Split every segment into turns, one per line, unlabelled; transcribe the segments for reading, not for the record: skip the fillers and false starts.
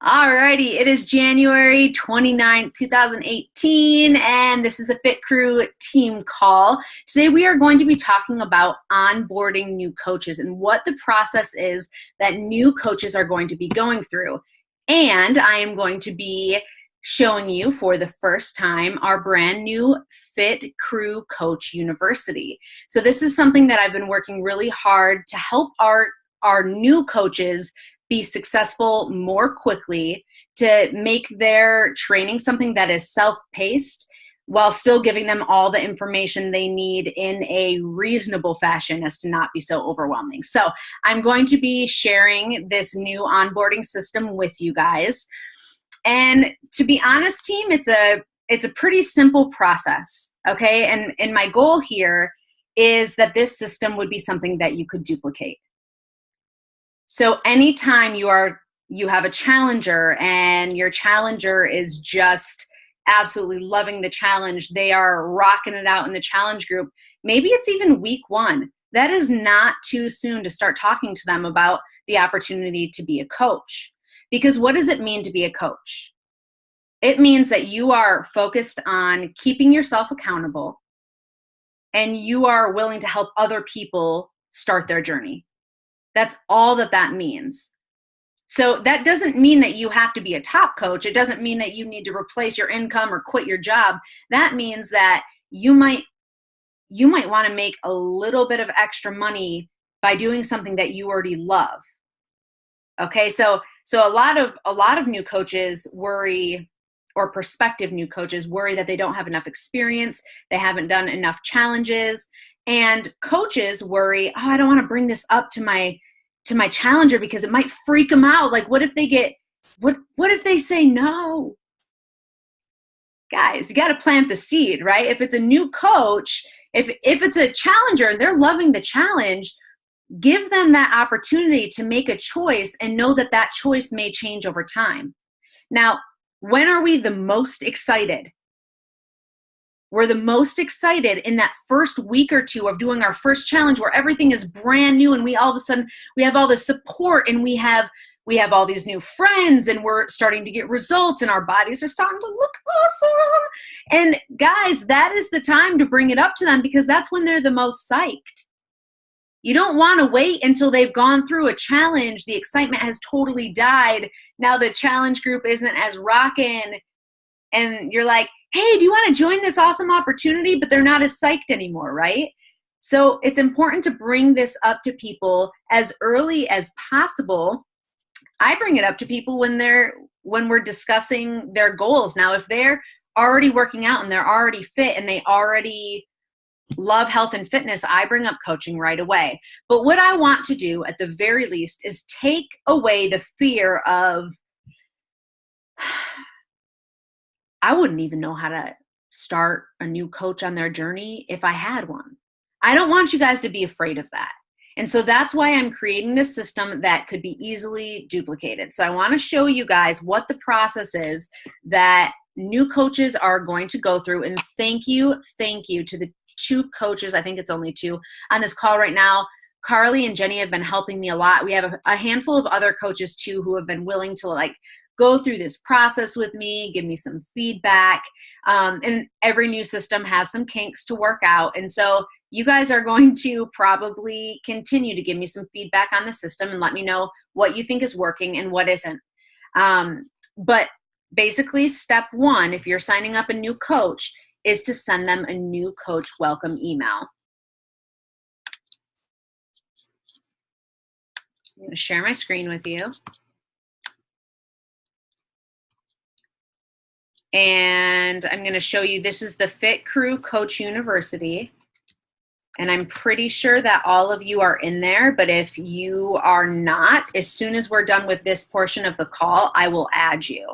Alrighty, it is January 29th, 2018, and this is the Fit Crew team call. Today we are going to be talking about onboarding new coaches and what the process is that new coaches are going to be going through. And I am going to be showing you for the first time our brand new Fit Crew Coach University. So this is something that I've been working really hard to help our new coaches be successful more quickly, to make their training something that is self-paced while still giving them all the information they need in a reasonable fashion as to not be so overwhelming. So I'm going to be sharing this new onboarding system with you guys. And to be honest, team, it's a pretty simple process, okay? And my goal here is that this system would be something that you could duplicate. So anytime you have a challenger and your challenger is just absolutely loving the challenge, they are rocking it out in the challenge group, maybe it's even week one. That is not too soon to start talking to them about the opportunity to be a coach. Because what does it mean to be a coach? It means that you are focused on keeping yourself accountable and you are willing to help other people start their journey. That's all that means. So that doesn't mean that you have to be a top coach. It doesn't mean that you need to replace your income or quit your job. That means that you might want to make a little bit of extra money by doing something that you already love. Okay, so a lot of new coaches worry, or prospective new coaches worry, that they don't have enough experience, they haven't done enough challenges, and coaches worry, oh, I don't want to bring this up to my challenger because it might freak them out. Like, what if they say no? Guys, you got to plant the seed, right? If it's a new coach, if it's a challenger and they're loving the challenge, give them that opportunity to make a choice and know that that choice may change over time. Now, when are we the most excited? We're the most excited in that first week or two of doing our first challenge, where everything is brand new and we all of a sudden we have all the support and we have all these new friends and we're starting to get results and our bodies are starting to look awesome. And guys, that is the time to bring it up to them, because that's when they're the most psyched. You don't want to wait until they've gone through a challenge, the excitement has totally died, now the challenge group isn't as rockin', and you're like, hey, do you want to join this awesome opportunity? But they're not as psyched anymore, right? So it's important to bring this up to people as early as possible. I bring it up to people when we're discussing their goals. Now, if they're already working out and they're already fit and they already love health and fitness, I bring up coaching right away. But what I want to do at the very least is take away the fear of, I wouldn't even know how to start a new coach on their journey if I had one. I don't want you guys to be afraid of that. And so that's why I'm creating this system that could be easily duplicated. So I want to show you guys what the process is that new coaches are going to go through. And thank you to the two coaches, I think it's only two, on this call right now. Carly and Jenny have been helping me a lot. We have a handful of other coaches too who have been willing to go through this process with me, give me some feedback. And every new system has some kinks to work out. And so you guys are going to probably continue to give me some feedback on the system and let me know what you think is working and what isn't. But basically, step one, if you're signing up a new coach, is to send them a new coach welcome email. I'm going to share my screen with you. And I'm going to show you, this is the Fit Crew Coach University. And I'm pretty sure that all of you are in there, but if you are not, as soon as we're done with this portion of the call, I will add you.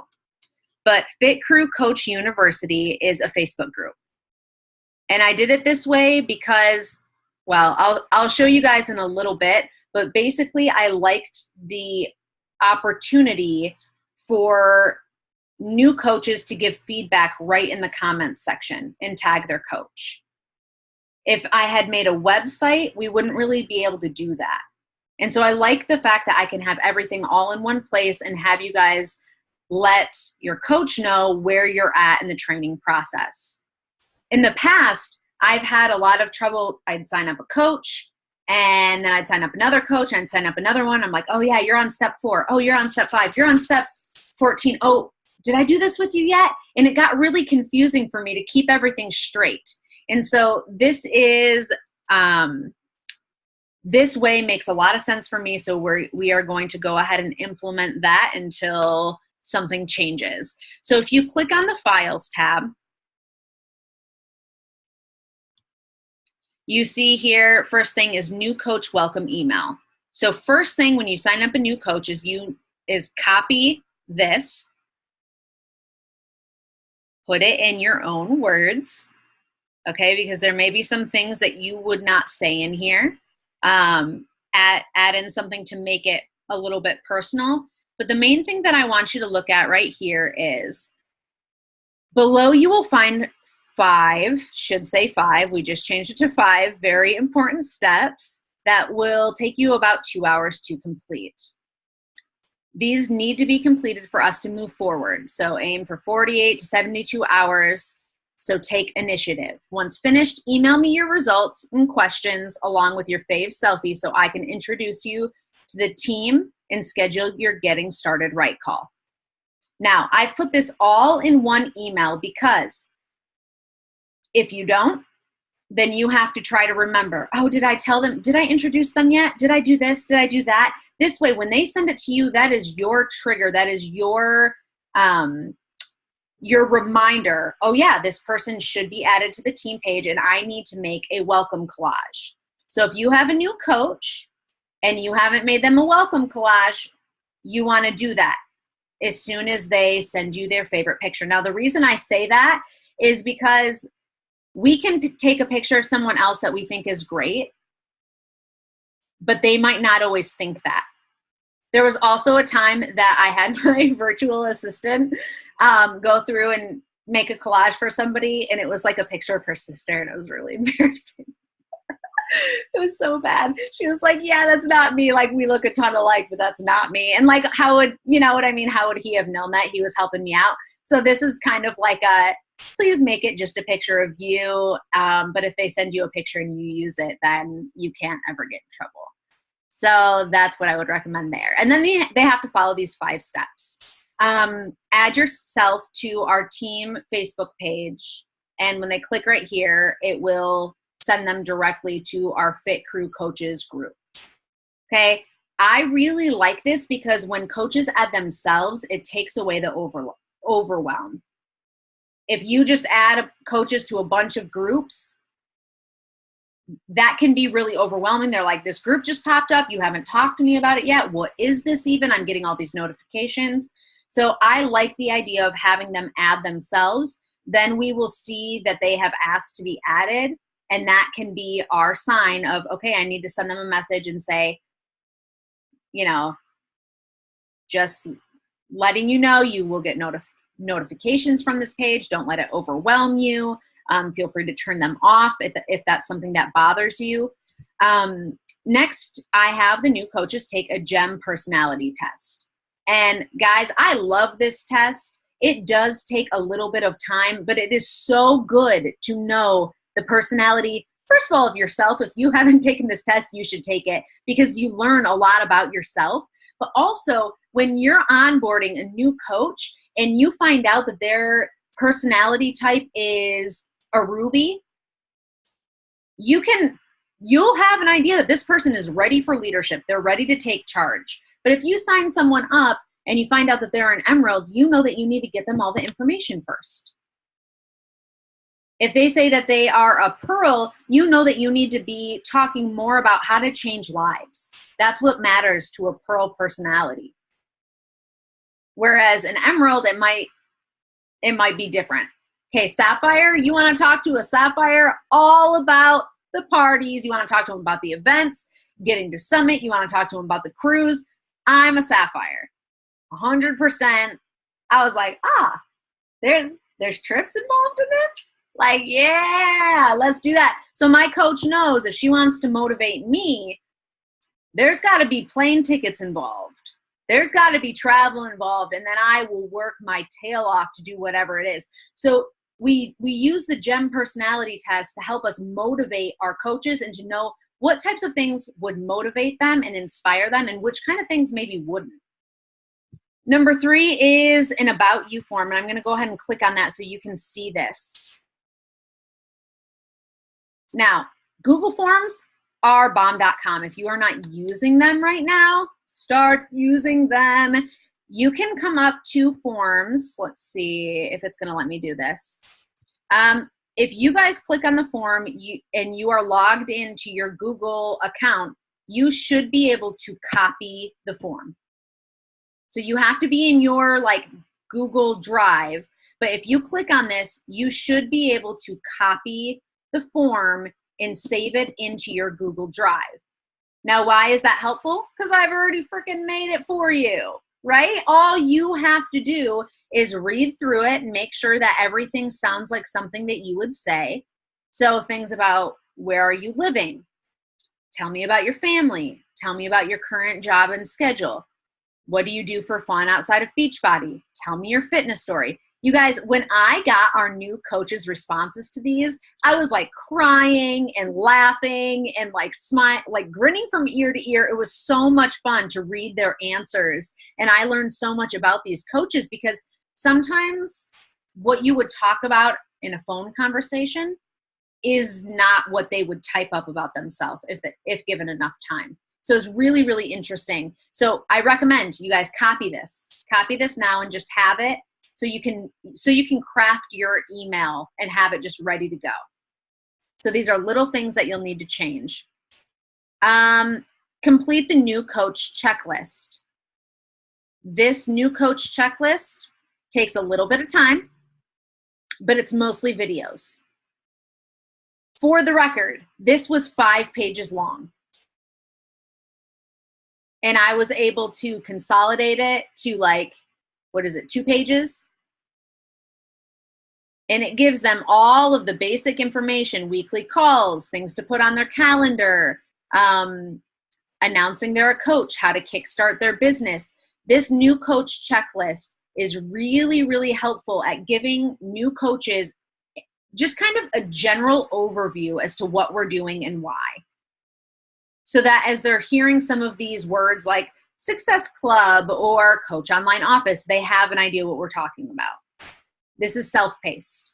But Fit Crew Coach University is a Facebook group. And I did it this way because, well, I'll show you guys in a little bit, but basically I liked the opportunity for new coaches to give feedback right in the comments section and tag their coach. If I had made a website, we wouldn't really be able to do that. And so I like the fact that I can have everything all in one place and have you guys let your coach know where you're at in the training process. In the past, I've had a lot of trouble. I'd sign up a coach, and then I'd sign up another coach, and I'd sign up another one. I'm like, oh yeah, you're on step 4. Oh, you're on step 5. You're on step 14. Oh, did I do this with you yet? And it got really confusing for me to keep everything straight. And so this way makes a lot of sense for me. So we are going to go ahead and implement that until something changes. So if you click on the Files tab, you see here, first thing is new coach welcome email. So first thing when you sign up a new coach is copy this, put it in your own words, okay? Because there may be some things that you would not say in here. Add in something to make it a little bit personal. But the main thing that I want you to look at right here is below you will find 5, should say 5, we just changed it to 5 very important steps that will take you about 2 hours to complete. These need to be completed for us to move forward. So aim for 48 to 72 hours. So take initiative. Once finished, email me your results and questions along with your fave selfie so I can introduce you to the team and schedule your getting started right call. Now, I've put this all in one email because if you don't, then you have to try to remember, oh, did I tell them? Did I introduce them yet? Did I do this? Did I do that? This way, when they send it to you, that is your trigger. That is your reminder. Oh yeah, this person should be added to the team page and I need to make a welcome collage. So if you have a new coach and you haven't made them a welcome collage, you want to do that as soon as they send you their favorite picture. Now, the reason I say that is because we can take a picture of someone else that we think is great, but they might not always think that. There was also a time that I had my virtual assistant go through and make a collage for somebody, and it was like a picture of her sister, and it was really embarrassing. It was so bad. She was like, yeah, that's not me. Like, we look a ton alike, but that's not me. And like, how would, you know what I mean? How would he have known that? He was helping me out. So this is kind of like please make it just a picture of you. But if they send you a picture and you use it, then you can't ever get in trouble. So that's what I would recommend there. And then they have to follow these 5 steps. Add yourself to our team Facebook page. And when they click right here, it will send them directly to our Fit Crew Coaches group. Okay. I really like this because when coaches add themselves, it takes away the overwhelm. If you just add coaches to a bunch of groups, that can be really overwhelming. They're like, this group just popped up. You haven't talked to me about it yet. What is this even? I'm getting all these notifications. So I like the idea of having them add themselves. Then we will see that they have asked to be added. And that can be our sign of, okay, I need to send them a message and say, you know, just letting you know you will get notifications from this page. Don't let it overwhelm you. Feel free to turn them off if that's something that bothers you. Next, I have the new coaches take a GEM personality test. And guys, I love this test. It does take a little bit of time, but it is so good to know the personality, first of all, of yourself. If you haven't taken this test, you should take it because you learn a lot about yourself. But also, when you're onboarding a new coach and you find out that their personality type is a Ruby, you'll have an idea that this person is ready for leadership. They're ready to take charge. But if you sign someone up and you find out that they're an Emerald, you know that you need to get them all the information first. If they say that they are a Pearl, you know that you need to be talking more about how to change lives. That's what matters to a Pearl personality. Whereas an Emerald, it might be different. Okay, Sapphire, you want to talk to a Sapphire all about the parties. You want to talk to them about the events, getting to Summit. You want to talk to them about the cruise. I'm a Sapphire, 100%. I was like, there's trips involved in this? Like, yeah, let's do that. So my coach knows if she wants to motivate me, there's got to be plane tickets involved. There's got to be travel involved, and then I will work my tail off to do whatever it is. So we use the GEM personality test to help us motivate our coaches and to know what types of things would motivate them and inspire them and which kind of things maybe wouldn't. Number 3 is an About You form, and I'm going to go ahead and click on that so you can see this. Now, Google Forms are bomb.com. If you are not using them right now, start using them. You can come up to forms. Let's see if it's going to let me do this. If you guys click on the form and you are logged into your Google account, you should be able to copy the form. So you have to be in your Google Drive, but if you click on this, you should be able to copy the form and save it into your Google Drive. Now, why is that helpful? Because I've already freaking made it for you, right? All you have to do is read through it and make sure that everything sounds like something that you would say. So things about, where are you living? Tell me about your family. Tell me about your current job and schedule. What do you do for fun outside of Beachbody? Tell me your fitness story. You guys, when I got our new coaches' responses to these, I was crying and laughing and grinning from ear to ear. It was so much fun to read their answers. And I learned so much about these coaches because sometimes what you would talk about in a phone conversation is not what they would type up about themselves if given enough time. So it's really, really interesting. So I recommend you guys copy this now and just have it so you can craft your email and have it just ready to go. So these are little things that you'll need to change. Complete the new coach checklist. This new coach checklist takes a little bit of time, but it's mostly videos. For the record, this was 5 pages long. And I was able to consolidate it to 2 pages? And it gives them all of the basic information, weekly calls, things to put on their calendar, announcing they're a coach, how to kickstart their business. This new coach checklist is really, really helpful at giving new coaches just kind of a general overview as to what we're doing and why. So that as they're hearing some of these words like Success Club or Coach Online Office, they have an idea what we're talking about. This is self-paced,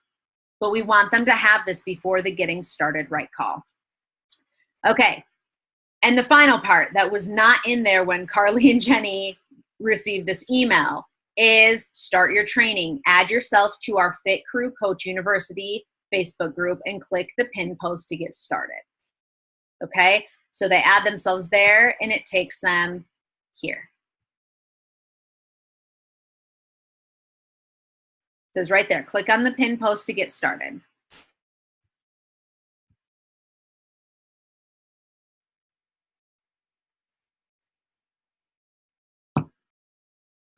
but we want them to have this before the getting started right call. Okay, and the final part that was not in there when Carly and Jenny received this email is start your training. Add yourself to our Fit Crew Coach University Facebook group and click the pin post to get started. Okay, so they add themselves there and it takes them here. It says right there, click on the pin post to get started.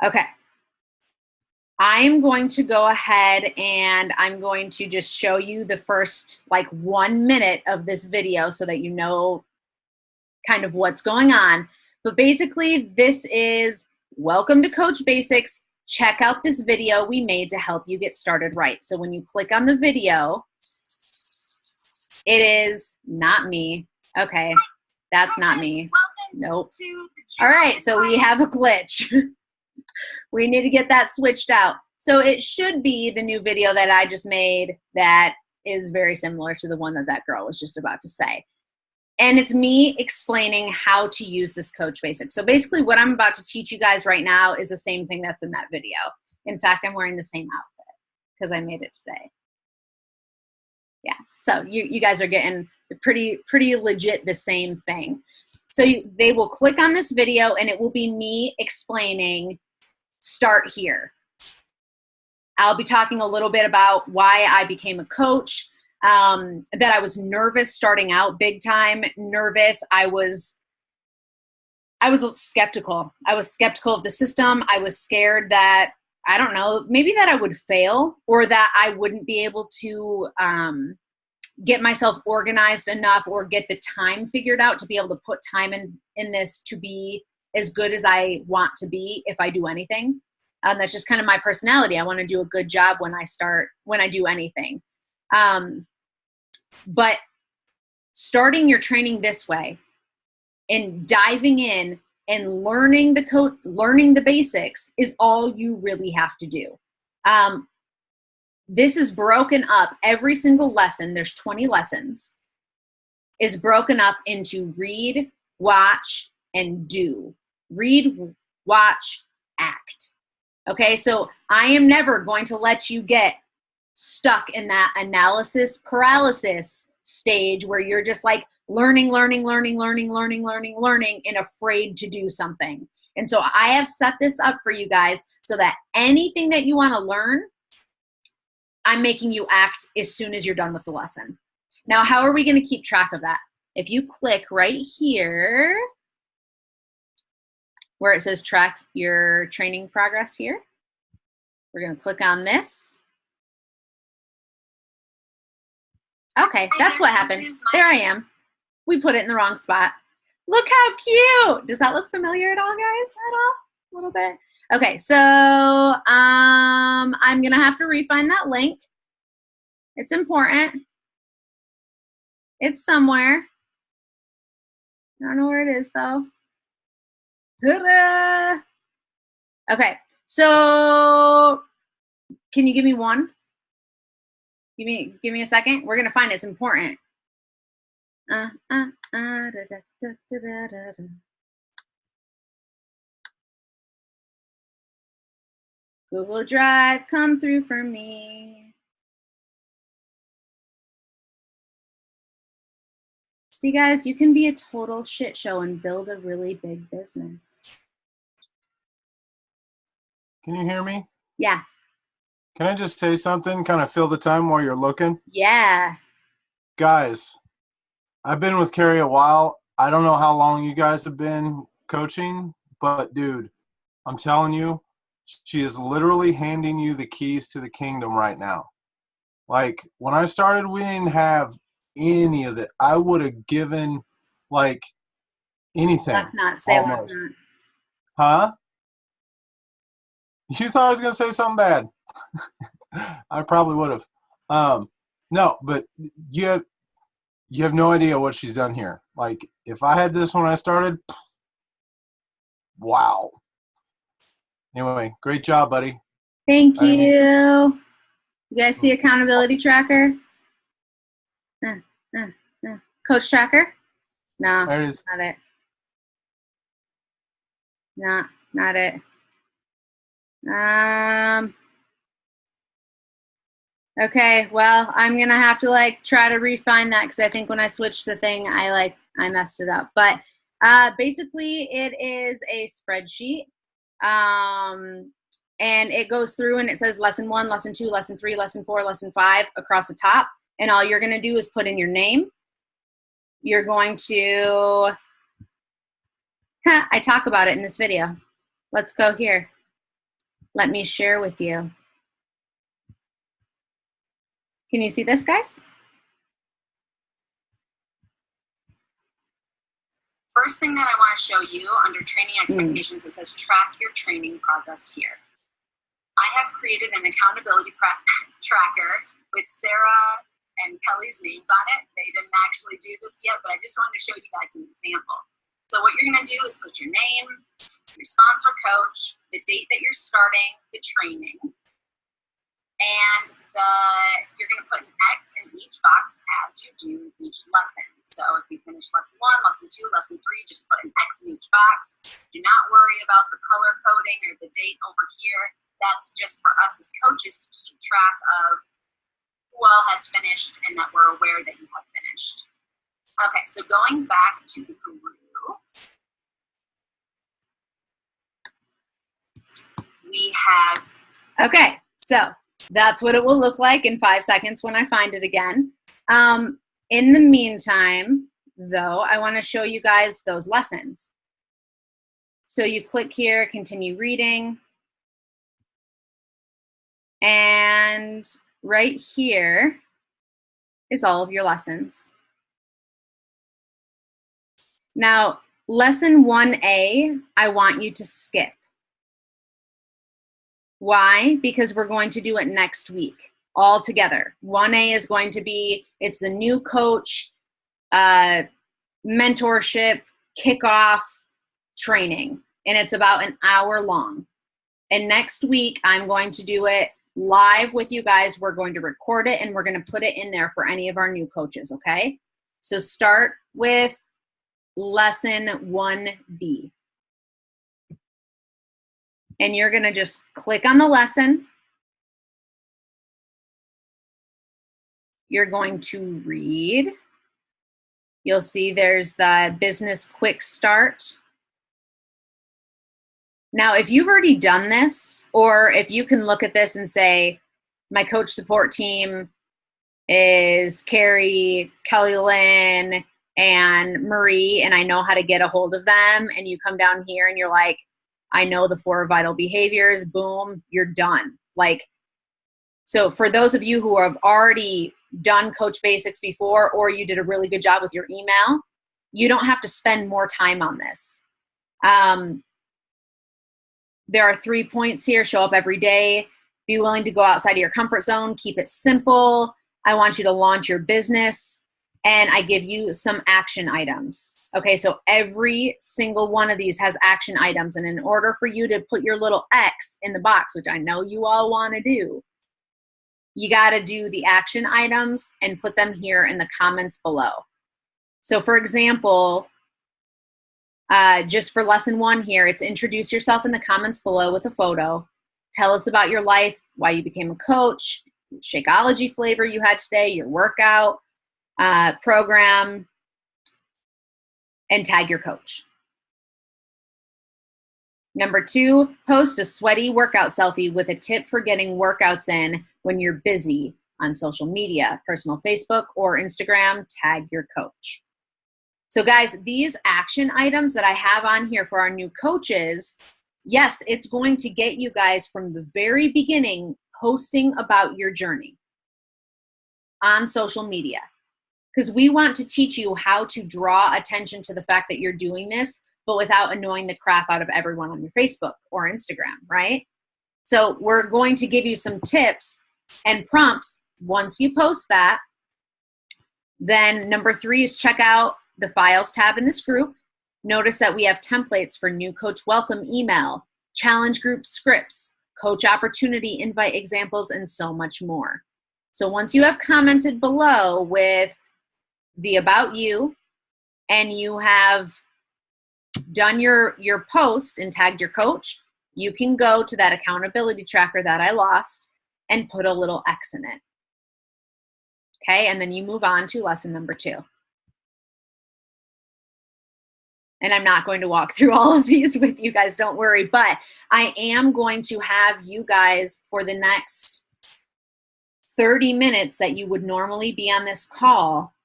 Okay. I'm going to go ahead and I'm going to just show you the first 1 minute of this video so that you know kind of what's going on. But basically, this is welcome to Coach Basics. Check out this video we made to help you get started right. So when you click on the video, it is not me. Okay, that's not me. Nope. All right, so we have a glitch. We need to get that switched out. So it should be the new video that I just made that is very similar to the one that that girl was just about to say. And it's me explaining how to use this Coach Basics. So basically what I'm about to teach you guys right now is the same thing that's in that video. In fact, I'm wearing the same outfit because I made it today. Yeah, so you guys are getting pretty legit the same thing. So they will click on this video and it will be me explaining, start here. I'll be talking a little bit about why I became a coach, that I was nervous starting out, big time nervous. I was skeptical. I was skeptical of the system. I was scared that, I don't know, maybe that I would fail or that I wouldn't be able to get myself organized enough or get the time figured out to be able to put time in this to be as good as I want to be if I do anything. That's just kind of my personality. I want to do a good job when I do anything. But starting your training this way and diving in and learning the basics is all you really have to do. This is broken up. Every single lesson, there's 20 lessons, is broken up into read, watch, and do. Read, watch, act. Okay, so I am never going to let you get stuck in that analysis paralysis stage where you're just like learning, and afraid to do something. And so I have set this up for you guys so that anything that you want to learn, I'm making you act as soon as you're done with the lesson. Now, how are we going to keep track of that? If you click right here where it says track your training progress here, we're going to click on this. Okay, that's what happened. There I am. We put it in the wrong spot. Look how cute. Does that look familiar at all, guys? At all? A little bit? Okay, so I'm going to have to refine that link. It's important. It's somewhere. I don't know where it is, though. Ta-da! Okay, so can you give me one? Give me a second. We're going to find it. It's important. Google Drive, come through for me. See, guys, you can be a total shit show and build a really big business.
Can you hear me?
Yeah.
Can I just say something, kind of fill the time while you're looking?
Yeah.
Guys, I've been with Kerri a while. I don't know how long you guys have been coaching, but dude, I'm telling you, she is literally handing you the keys to the kingdom right now. Like, when I started, we didn't have any of it. I would have given, like, anything.
Let's not say
almost.
Not.
Huh? You thought I was going to say something bad. I probably would have. No, but you have no idea what she's done here. Like, if I had this when I started, wow. Anyway, great job, buddy.
Thank you. You guys see accountability tracker? Coach tracker? No,
there it is.
Not it. No, not it. Okay, well, I'm gonna have to like try to refine that because I think when I switched the thing, I messed it up. But basically, it is a spreadsheet, and it goes through and it says lesson 1, lesson 2, lesson 3, lesson 4, lesson 5 across the top. And all you're gonna do is put in your name. You're going to. I talk about it in this video. Let's go here. Let me share with you. Can you see this, guys? First thing that I want to show you under training expectations, it says track your training progress here. I have created an accountability tracker with Sarah and Kelly's names on it. They didn't actually do this yet, but I just wanted to show you guys an example. So what you're going to do is put your name, your sponsor coach, the date that you're starting the training, and you're going to put an X in each box as you do each lesson. So if you finish lesson 1, lesson 2, lesson 3, just put an X in each box. Do not worry about the color coding or the date over here. That's just for us as coaches to keep track of who all has finished and that we're aware that you have finished. Okay, so going back to the guru, we have, okay, so that's what it will look like in 5 seconds when I find it again. In the meantime, though, I want to show you guys those lessons. So you click here, continue reading. And right here is all of your lessons. Now, lesson 1A, I want you to skip. Why? Because we're going to do it next week all together. 1A is going to be, it's the new coach mentorship kickoff training, and it's about an hour long. And next week, I'm going to do it live with you guys. We're going to record it, and we're going to put it in there for any of our new coaches, okay? So start with lesson 1B. And you're going to just click on the lesson. You're going to read. You'll see there's the business quick start. Now, if you've already done this, or if you can look at this and say, my coach support team is Kerri, Kelly Lynn, and Marie, and I know how to get a hold of them, and you come down here and you're like, I know the 4 vital behaviors, boom, you're done. Like, so for those of you who have already done Coach Basics before, or you did a really good job with your email, you don't have to spend more time on this. There are 3 points here. Show up every day. Be willing to go outside of your comfort zone. Keep it simple. I want you to launch your business. And I give you some action items. Okay, so every single one of these has action items. And in order for you to put your little X in the box, which I know you all want to do, you got to do the action items and put them here in the comments below. So for example, just for lesson 1 here, it's introduce yourself in the comments below with a photo. Tell us about your life, why you became a coach, Shakeology flavor you had today, your workout program, and tag your coach. Number 2, post a sweaty workout selfie with a tip for getting workouts in when you're busy on social media, personal Facebook or Instagram, tag your coach. So guys, these action items that I have on here for our new coaches, yes, it's going to get you guys from the very beginning posting about your journey on social media. Because we want to teach you how to draw attention to the fact that you're doing this, but without annoying the crap out of everyone on your Facebook or Instagram, right? So we're going to give you some tips and prompts once you post that. Then number 3 is check out the files tab in this group. Notice that we have templates for new coach welcome email, challenge group scripts, coach opportunity invite examples, and so much more. So once you have commented below with the about you and you have done your post and tagged your coach, you can go to that accountability tracker that I lost and put a little X in it. Okay, and then you move on to lesson number 2. And I'm not going to walk through all of these with you guys, don't worry, but I am going to have you guys for the next 30 minutes that you would normally be on this call,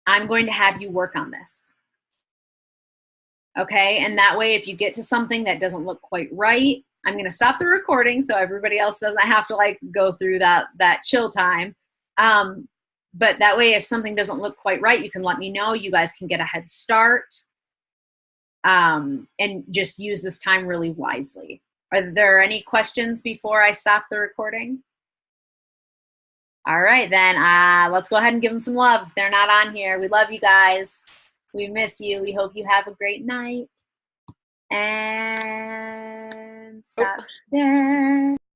I'm going to have you work on this. Okay, and that way if you get to something that doesn't look quite right, I'm going to stop the recording so everybody else doesn't have to like go through that chill time. But that way if something doesn't look quite right, you can let me know. You guys can get a head start and just use this time really wisely. Are there any questions before I stop the recording? All right, then let's go ahead and give them some love. If they're not on here, we love you guys. We miss you. We hope you have a great night. And stop share.